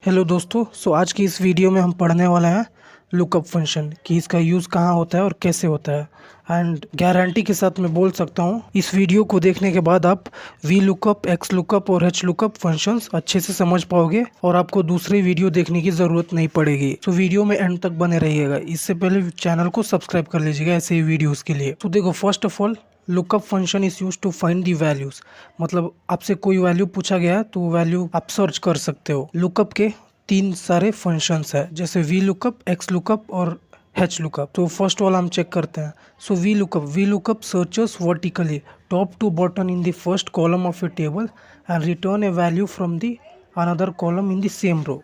Hello दोस्तों। आज की इस वीडियो में हम पढ़ने वाले हैं लुकअप फंक्शन कि इसका यूज़ कहाँ होता है और कैसे होता है। एंड गारंटी के साथ मैं बोल सकता हूँ इस वीडियो को देखने के बाद आप वी लुकअप, एक्स लुकअप और एच लुकअप फंक्शंस अच्छे से समझ पाओगे और आपको दूसरी वीडियो देखने की ज़रूरत नहीं पड़ेगी। तो वीडियो में एंड तक बने रहिएगा। इससे पहले चैनल को सब्सक्राइब कर लीजिएगा ऐसे ही वीडियोज़ के लिए। तो देखो, first of all lookup function is use to find the values. मतलब आपसे कोई वैल्यू पूछा गया है तो वैल्यू आप सर्च कर सकते हो। लुकअप के तीन सारे फंक्शंस है, जैसे वी लुकअप, एक्स लुकअप और एच लुकअप। तो फर्स्ट वाला हम चेक करते हैं। So V lookup searches vertically top to bottom in the first column of a table and return a value from the another column in the same row.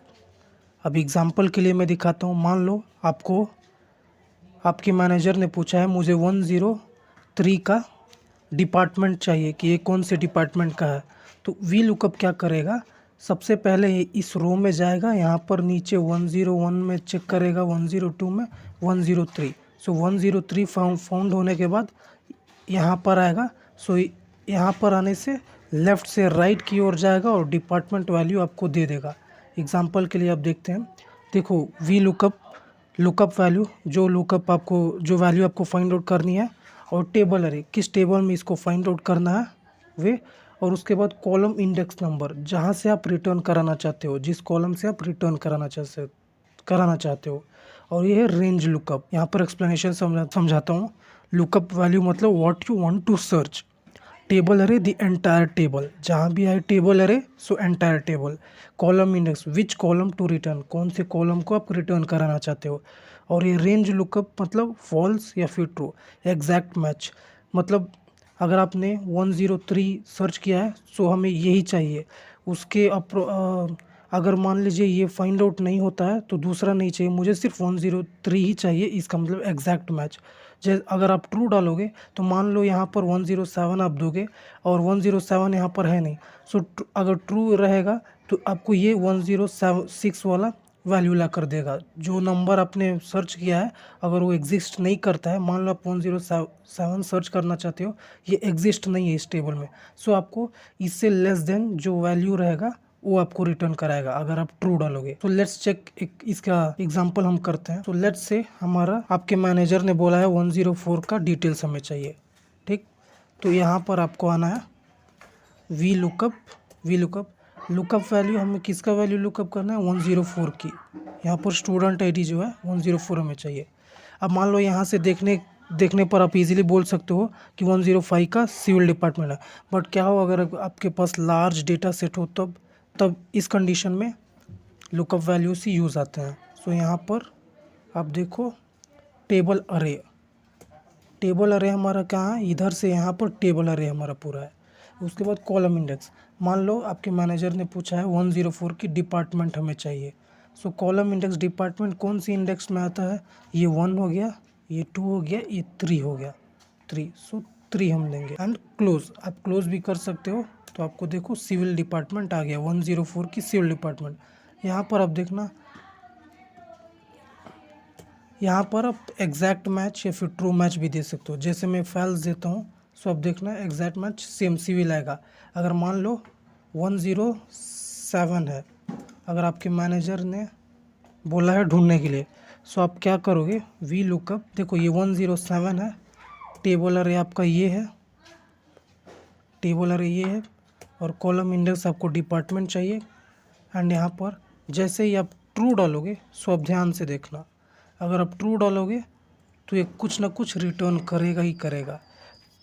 अब example के लिए मैं दिखाता हूँ। मान लो आपके मैनेजर ने पूछा है मुझे 103 का डिपार्टमेंट चाहिए कि ये कौन से डिपार्टमेंट का है। तो वी लुकअप क्या करेगा, सबसे पहले ये इस रो में जाएगा, यहाँ पर नीचे 101 में चेक करेगा, 102 में, 103। सो 103 फाउंड होने के बाद यहाँ पर आएगा। सो यहाँ पर आने से लेफ़्ट से राइट की ओर जाएगा और डिपार्टमेंट वैल्यू आपको दे देगा। एग्जांपल के लिए आप देखते हैं। देखो, वी लुकअप वैल्यू, जो वैल्यू आपको फाइंड आउट करनी है, और टेबल अरे किस टेबल में इसको फाइंड आउट करना है वे, और उसके बाद कॉलम इंडेक्स नंबर जहाँ से आप रिटर्न कराना चाहते हो, जिस कॉलम से आप रिटर्न कराना चाहते हो। और ये है रेंज लुकअप। यहाँ पर एक्सप्लेनेशन समझाता हूँ। लुकअप वैल्यू मतलब what you want to search. Table array the entire table, जहाँ भी है table array so entire table. Column index, which column to return, कौन से कॉलम को आप रिटर्न कराना चाहते हो। और ये रेंज लुकअप मतलब फॉल्स या फिर ट्रू। एग्जैक्ट मैच मतलब अगर आपने 103 सर्च किया है सो हमें यही चाहिए, उसके अगर मान लीजिए ये फाइंड आउट नहीं होता है तो दूसरा नहीं चाहिए, मुझे सिर्फ 103 ही चाहिए, इसका मतलब एग्जैक्ट मैच। जैसे अगर आप ट्रू डालोगे तो मान लो यहाँ पर 107 आप दोगे और 107 यहाँ पर है नहीं। सो अगर ट्रू रहेगा तो आपको ये 106 वाला वैल्यू ला कर देगा। जो नंबर आपने सर्च किया है अगर वो एग्जिस्ट नहीं करता है, मान लो आप 107 सर्च करना चाहते हो, ये एग्जिस्ट नहीं है इस टेबल में, सो आपको इससे लेस देन जो वैल्यू रहेगा वो आपको रिटर्न कराएगा अगर आप ट्रू डालोगे। तो लेट्स चेक, इसका एग्जांपल हम करते हैं। तो लेट्स से हमारा आपके मैनेजर ने बोला है 104 का डिटेल्स हमें चाहिए, ठीक। तो यहाँ पर आपको आना है वी लुकअप लुकअप वैल्यू, हमें किसका वैल्यू लुकअप करना है, 104 की। यहाँ पर स्टूडेंट आईडी जो है 104 हमें चाहिए। अब मान लो यहाँ से देखने पर आप इजीली बोल सकते हो कि 105 का सिविल डिपार्टमेंट है। बट क्या हो अगर आपके पास लार्ज डेटा सेट हो, तब इस कंडीशन में लुकअप वैल्यूज ही यूज़ आते हैं। सो यहाँ पर आप देखो, टेबल अरे हमारा कहाँ है, इधर से यहाँ पर टेबल अरे हमारा पूरा है। उसके बाद कॉलम इंडेक्स, मान लो आपके मैनेजर ने पूछा है 104 की डिपार्टमेंट हमें चाहिए। सो कॉलम इंडेक्स डिपार्टमेंट कौन सी इंडेक्स में आता है, ये 1 हो गया, ये 2 हो गया, ये 3 हो गया, 3। सो 3 हम लेंगे। एंड क्लोज, आप क्लोज भी कर सकते हो। तो आपको देखो सिविल डिपार्टमेंट आ गया, 104 की सिविल डिपार्टमेंट। यहाँ पर आप देखना, यहाँ पर आप एग्जैक्ट मैच या फिर ट्रू मैच भी दे सकते हो। जैसे मैं फैल्स देता हूँ, सो आप देखना एग्जैक्ट मैच सेम सिविल आएगा। अगर मान लो 107 है, अगर आपके मैनेजर ने बोला है ढूंढने के लिए, सो आप क्या करोगे, वी लुकअप, देखो ये 107 है, टेबल अरे आपका ये है, और कॉलम इंडेक्स आपको डिपार्टमेंट चाहिए। एंड यहाँ पर जैसे ही आप ट्रू डालोगे, सो आप ध्यान से देखना, अगर आप ट्रू डालोगे तो ये कुछ ना कुछ रिटर्न करेगा ही करेगा।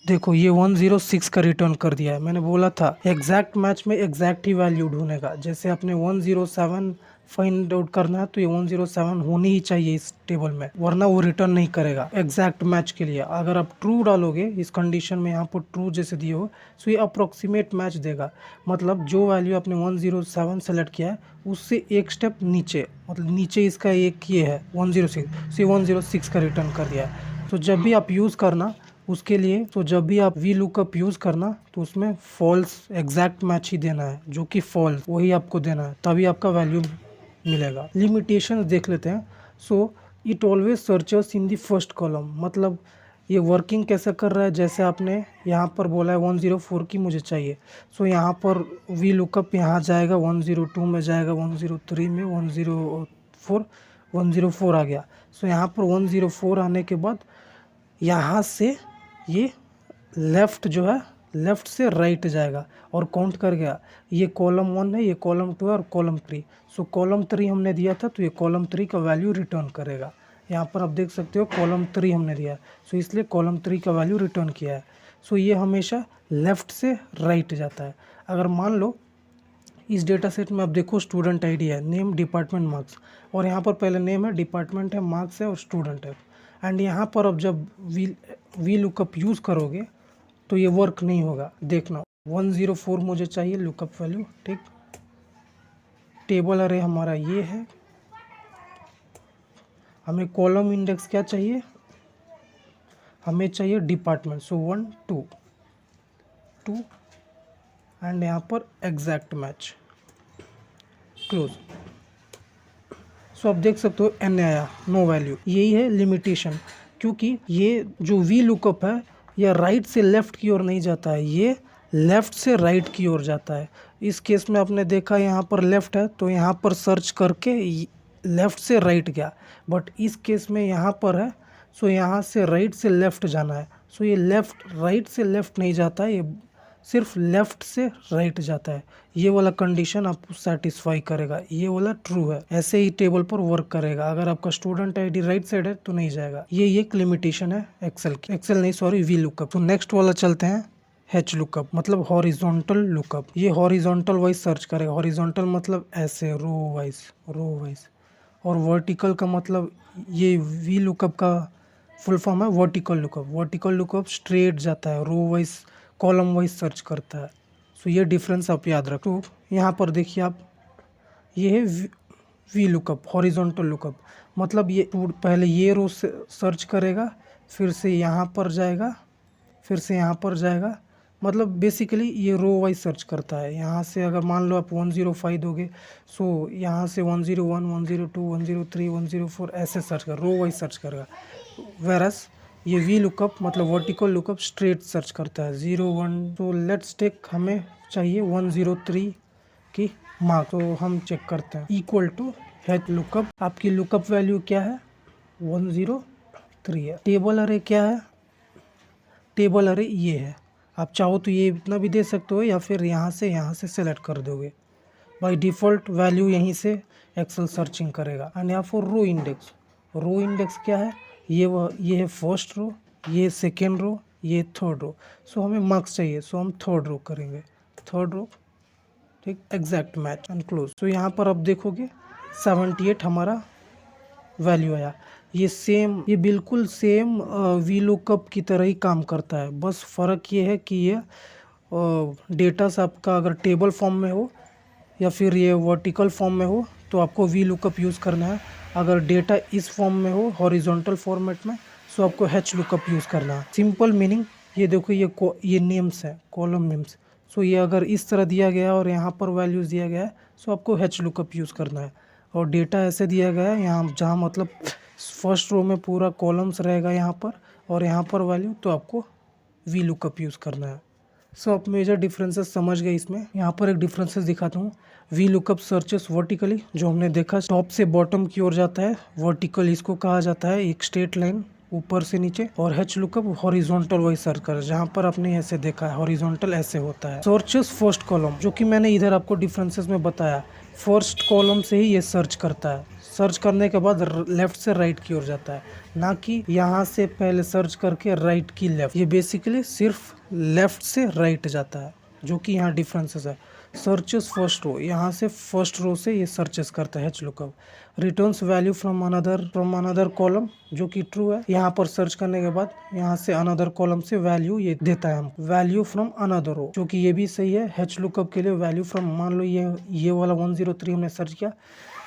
देखो ये 106 का रिटर्न कर दिया है। मैंने बोला था एग्जैक्ट मैच में एग्जैक्ट ही वैल्यू ढूंढेगा। जैसे आपने 107 फाइंड आउट करना है तो ये 107 होनी ही चाहिए इस टेबल में, वरना वो रिटर्न नहीं करेगा एग्जैक्ट मैच के लिए। अगर आप ट्रू डालोगे इस कंडीशन में, यहाँ पर ट्रू जैसे दिए हो, सो ये अप्रोक्सीमेट मैच देगा। मतलब जो वैल्यू आपने 107 सेलेक्ट किया है उससे एक स्टेप नीचे, मतलब नीचे इसका एक ये है 106, सो 106 का रिटर्न कर दिया है। तो जब भी आप यूज़ करना उसके लिए, तो जब भी आप वी लुकअप यूज़ करना तो उसमें फॉल्स एग्जैक्ट मैच ही देना है, जो कि फॉल्स वही आपको देना है, तभी आपका वैल्यू मिलेगा। लिमिटेशंस देख लेते हैं। So it always searches in the first column, मतलब ये वर्किंग कैसे कर रहा है, जैसे आपने यहाँ पर बोला है 104 की मुझे चाहिए, सो यहाँ पर वी लुकअप यहाँ जाएगा, 102 में जाएगा, 103 में, 104 आ गया। सो यहाँ पर 104 आने के बाद यहाँ से ये लेफ़्ट जो है लेफ़्ट से राइट जाएगा और काउंट कर गया। ये कॉलम 1 है, ये कॉलम 2 है और कॉलम 3। सो कॉलम 3 हमने दिया था, तो ये कॉलम 3 का वैल्यू रिटर्न करेगा। यहाँ पर आप देख सकते हो कॉलम 3 हमने दिया है, सो इसलिए कॉलम 3 का वैल्यू रिटर्न किया है। सो ये हमेशा लेफ़्ट से राइट जाता है। अगर मान लो इस डेटा सेट में आप देखो स्टूडेंट आईडी है, नेम, डिपार्टमेंट, मार्क्स, और यहाँ पर पहले नेम है, डिपार्टमेंट है, मार्क्स है और स्टूडेंट है। एंड यहाँ पर अब जब वी लुकअप यूज़ करोगे तो ये वर्क नहीं होगा। देखना 104 मुझे चाहिए लुकअप वैल्यू, ठीक। टेबल अरे हमारा ये है, हमें कॉलम इंडेक्स क्या चाहिए, हमें चाहिए डिपार्टमेंट। सो 1 2 एंड यहाँ पर एग्जैक्ट मैच, क्लोज। सो आप देख सकते हो एन आया, नो वैल्यू। यही है लिमिटेशन, क्योंकि ये जो वी लुकअप है यह राइट से लेफ़्ट की ओर नहीं जाता है, ये लेफ़्ट से राइट की ओर जाता है। इस केस में आपने देखा यहाँ पर लेफ़्ट है, तो यहाँ पर सर्च करके लेफ़्ट से राइट गया, बट इस केस में यहाँ पर है, सो यहाँ से राइट से लेफ़्ट जाना है। सो ये लेफ़्ट राइट से लेफ़्ट नहीं जाता है, ये सिर्फ लेफ़्ट से राइट जाता है। ये वाला कंडीशन आपको सेटिस्फाई करेगा, ये वाला ट्रू है। ऐसे ही टेबल पर वर्क करेगा। अगर आपका स्टूडेंट आईडी राइट साइड है तो नहीं जाएगा। ये एक लिमिटेशन है एक्सेल की, एक्सेल नहीं सॉरी वी लुकअप। तो नेक्स्ट वाला चलते हैं एच लुकअप, मतलब हॉरिजॉन्टल लुकअप। ये हॉरिजॉन्टल वाइज सर्च करेगा। हॉरिजॉन्टल मतलब ऐसे रो वाइज, और वर्टिकल का मतलब ये वी लुकअप का फुल फॉर्म है vertical lookup. Vertical lookup straight जाता है, row wise column wise search करता है। सो ये डिफरेंस आप याद रखो। यहाँ पर देखिए आप, ये है वी लुकअप, हॉरिजॉन्टल लुकअप, मतलब ये पहले ये रो से सर्च करेगा, फिर से यहाँ पर जाएगा, फिर से यहाँ पर जाएगा, मतलब बेसिकली ये रो वाइज सर्च करता है। यहाँ से अगर मान लो आप 105 दोगे, सो यहाँ से 101, 102, 103, 104 ऐसे सर्च कर, रो वाइज सर्च करेगा। वेरस ये वी लुकअप मतलब वर्टिकल लुकअप स्ट्रेट सर्च करता है, 01। तो लेट्स टेक, हमें चाहिए 103 की मार्क, तो हम चेक करते हैं इक्वल टू हेच लुकअप। आपकी लुकअप वैल्यू क्या है, 103 है। टेबल अरे क्या है, टेबल अरे ये है। आप चाहो तो ये इतना भी दे सकते हो, या फिर यहाँ से सेलेक्ट कर दोगे। बाय डिफ़ॉल्ट वैल्यू यहीं से एक्सेल सर्चिंग करेगा। एंड यहाँ for row index, row index क्या है, ये है फर्स्ट रो, ये सेकेंड रो, ये थर्ड रो। सो हमें मार्क्स चाहिए, सो हम थर्ड रो करेंगे, थर्ड रो, ठीक, एग्जैक्ट मैच एंड क्लोज। तो यहाँ पर आप देखोगे 78 हमारा वैल्यू आया। ये बिल्कुल सेम वी लुकअप की तरह ही काम करता है, बस फ़र्क ये है कि ये डेटा आपका अगर टेबल फॉर्म में हो या फिर ये वर्टिकल फॉर्म में हो तो आपको वी लुकअप यूज़ करना है। अगर डेटा इस फॉर्म में हो हॉरिजॉन्टल फॉर्मेट में, सो आपको एच लुकअप यूज़ करना है। सिंपल मीनिंग ये देखो, ये नेम्स है, कॉलम नेम्स। सो ये अगर इस तरह दिया गया है और यहाँ पर वैल्यूज़ दिया गया है, सो आपको एच लुकअप यूज़ करना है। और डेटा ऐसे दिया गया है यहाँ, जहाँ मतलब फर्स्ट रो में पूरा कॉलम्स रहेगा यहाँ पर, और यहाँ पर वैल्यू, तो आपको वी लुकअप यूज़ करना है। सो आप मेजर डिफरेंसेस समझ गए इसमें। यहाँ पर एक डिफरेंसेस दिखाता हूँ। वी लुकअप सर्चेस वर्टिकली, जो हमने देखा टॉप से बॉटम की ओर जाता है, वर्टिकल इसको कहा जाता है, एक स्ट्रेट लाइन ऊपर से नीचे। और H lookup horizontal wise search कर, जहाँ पर आपने ऐसे देखा है हॉरिजॉन्टल ऐसे होता है। सर्चेस फर्स्ट कॉलम, जो कि मैंने इधर आपको डिफरेंसेस में बताया, फर्स्ट कॉलम से ही ये सर्च करता है। सर्च करने के बाद लेफ्ट से राइट की ओर जाता है, ना कि यहाँ से पहले सर्च करके राइट की लेफ्ट। ये बेसिकली सिर्फ लेफ्ट से राइट जाता है, जो कि यहाँ डिफरेंसेस है। सर्चेस फर्स्ट रो, यहाँ से फर्स्ट रो से ये सर्चेस करता है H lookup. Returns value from another column, जो कि ट्रू है। यहाँ पर सर्च करने के बाद यहाँ से अनदर कॉलम से वैल्यू ये देता है हमको, वैल्यू फ्रॉम अनदर रो, जो कि ये भी सही है। एच लुकअप के लिए वैल्यू फ्रॉम, मान लो ये वाला 103 हमने सर्च किया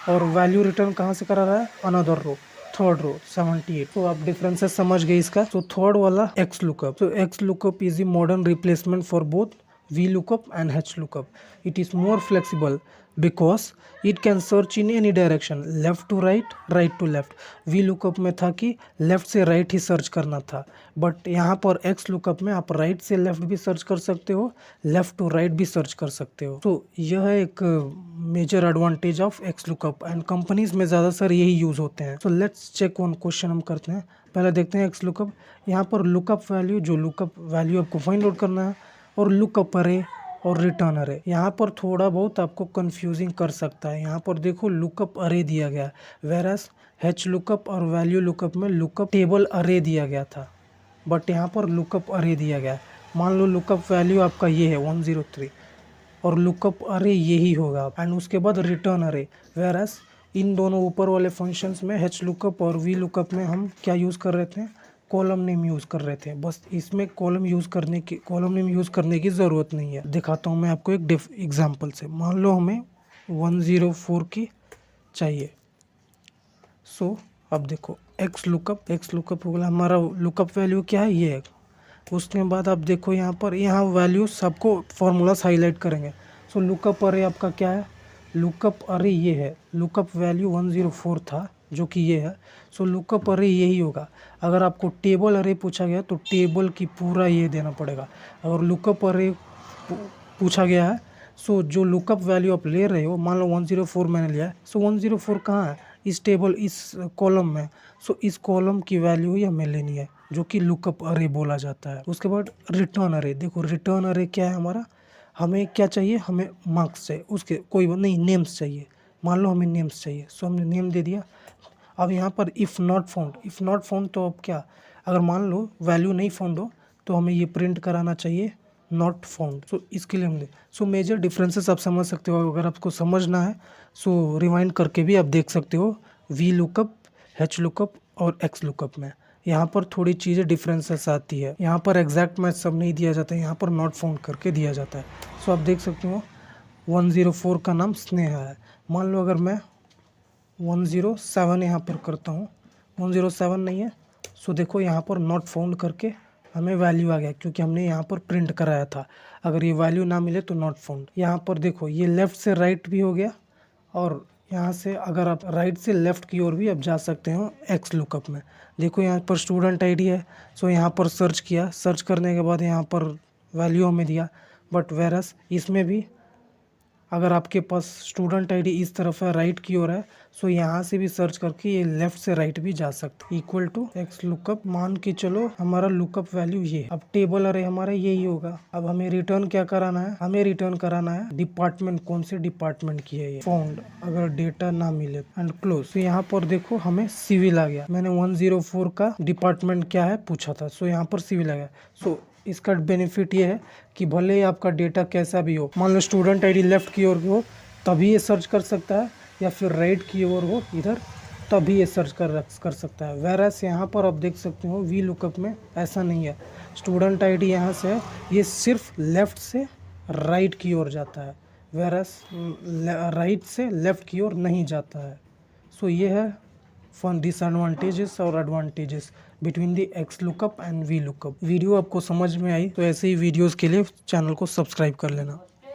और वैल्यू रिटर्न कहाँ से करा रहा है, अनदर रो, थर्ड रो 78। तो आप डिफरेंसेस समझ गए इसका। तो थर्ड वाला एक्स लुकअप, तो x lookup is the modern replacement for both VLOOKUP and HLOOKUP. It is more flexible because it can search in any direction, left to right, right to left. VLOOKUP में था कि left से right ही search करना था, but यहाँ पर XLOOKUP में आप राइट से लेफ्ट भी सर्च कर सकते हो, लेफ्ट टू राइट भी सर्च कर सकते हो. तो यह है एक major advantage of XLOOKUP and companies में ज़्यादातर यही यूज़ होते हैं. So let's check one question हम करते हैं. पहले देखते हैं XLOOKUP. यहाँ पर लुकअप वैल्यू, जो लुकअप वैल्यू आपको फाइंड आउट करना है, और लुकअप अरे और रिटर्न अरे. यहाँ पर थोड़ा बहुत आपको कंफ्यूजिंग कर सकता है. यहाँ पर देखो लुकअप अरे दिया गया, वेरएस HLOOKUP और वैल्यू लुकअप में लुकअप टेबल अरे दिया गया था, बट यहाँ पर लुकअप अरे दिया गया. मान लो लुकअप वैल्यू आपका ये है 103 और लुकअप अरे यही होगा, एंड उसके बाद रिटर्न अरे. वेरएस इन दोनों ऊपर वाले फंक्शंस में HLOOKUP और VLOOKUP में हम क्या यूज़ कर रहे थे, कॉलम नेम यूज़ कर रहे थे. बस इसमें कॉलम नेम यूज़ करने की ज़रूरत नहीं है. दिखाता हूँ मैं आपको एक एग्जांपल से. मान लो हमें 104 की चाहिए. सो अब देखो XLOOKUP हो गया. हमारा लुकअप वैल्यू क्या है, ये है. उसके बाद आप देखो यहाँ वैल्यू सबको फार्मूलास हाईलाइट करेंगे. सो लुकअप अरे आपका क्या है, लुकअप अरे ये है. लुकअप वैल्यू 104 था जो कि ये है. सो लुकअप अरे यही होगा. अगर आपको टेबल अरे पूछा गया तो टेबल की पूरा ये देना पड़ेगा. अगर लुकअप अरे पूछा गया है, सो जो लुकअप वैल्यू आप ले रहे हो, मान लो 104 मैंने लिया है, सो 104 कहाँ है, इस टेबल, इस कॉलम में. सो इस कॉलम की वैल्यू ही हमें लेनी है, जो कि लुकअप अरे बोला जाता है. उसके बाद रिटर्न अरे. देखो रिटर्न अरे क्या है हमारा, हमें क्या चाहिए, हमें मार्क्स चाहिए, उसके कोई नहीं, नेम्स चाहिए. मान लो हमें नेम्स चाहिए, सो हमने नेम दे दिया. अब यहाँ पर इफ़ नॉट फाउंड तो अब क्या, अगर मान लो वैल्यू नहीं फाउंड हो तो हमें ये प्रिंट कराना चाहिए नॉट फाउंड. सो इसके लिए हमने, सो मेजर डिफरेंसेस आप समझ सकते हो. अगर आपको समझना है सो रिवाइंड करके भी आप देख सकते हो VLOOKUP, HLOOKUP और XLOOKUP में. यहाँ पर थोड़ी चीज़ें डिफरेंसेस आती है. यहाँ पर एग्जैक्ट मैच सब नहीं दिया जाता है, यहाँ पर नॉट फाउंड करके दिया जाता है. सो आप देख सकते हो 104 का नाम स्नेहा है. मान लो अगर मैं 107 यहाँ पर करता हूँ, 107 नहीं है. सो देखो यहाँ पर नॉट फाउंड करके हमें वैल्यू आ गया, क्योंकि हमने यहाँ पर प्रिंट कराया था. अगर ये वैल्यू ना मिले तो नॉट फाउंड. यहाँ पर देखो ये लेफ़्ट से राइट भी हो गया, और यहाँ से अगर आप राइट से लेफ़्ट की ओर भी आप जा सकते हो XLOOKUP में. देखो यहाँ पर स्टूडेंट आईडी है. सो यहाँ पर सर्च किया, सर्च करने के बाद यहाँ पर वैल्यू हमें दिया. बट वेरस इसमें भी अगर आपके पास स्टूडेंट आईडी इस तरफ है, राइट की ओर है, सो यहाँ से भी सर्च करके ये लेफ्ट से राइट भी जा सकते. Equal to XLOOKUP. मान के चलो हमारा लुकअप वैल्यू ये. अब टेबल अरे हमारा यही होगा. अब हमें रिटर्न क्या कराना है, हमें रिटर्न कराना है डिपार्टमेंट, कौन से डिपार्टमेंट की है ये, फाउंड. अगर डेटा ना मिले एंड क्लोज. तो यहाँ पर देखो हमें सिविल आ गया. मैंने 104 का डिपार्टमेंट क्या है पूछा था, सो यहाँ पर सिविल आ गया. सो इसका बेनिफिट ये है कि भले ही आपका डेटा कैसा भी हो, मान लो स्टूडेंट आईडी लेफ्ट की ओर हो तभी ये सर्च कर सकता है, या फिर राइट की ओर हो इधर तभी ये सर्च कर सकता है. वेरएस यहाँ पर आप देख सकते हो VLOOKUP में ऐसा नहीं है. स्टूडेंट आईडी यहाँ से है, ये सिर्फ लेफ़्ट से राइट की ओर जाता है, वेरएस राइट से लेफ़्ट की ओर नहीं जाता है. सो ये है फन डिसएडवांटेजेस और advantages between the XLOOKUP and VLOOKUP. Video आपको समझ में आई तो ऐसे ही वीडियोस के लिए चैनल को सब्सक्राइब कर लेना.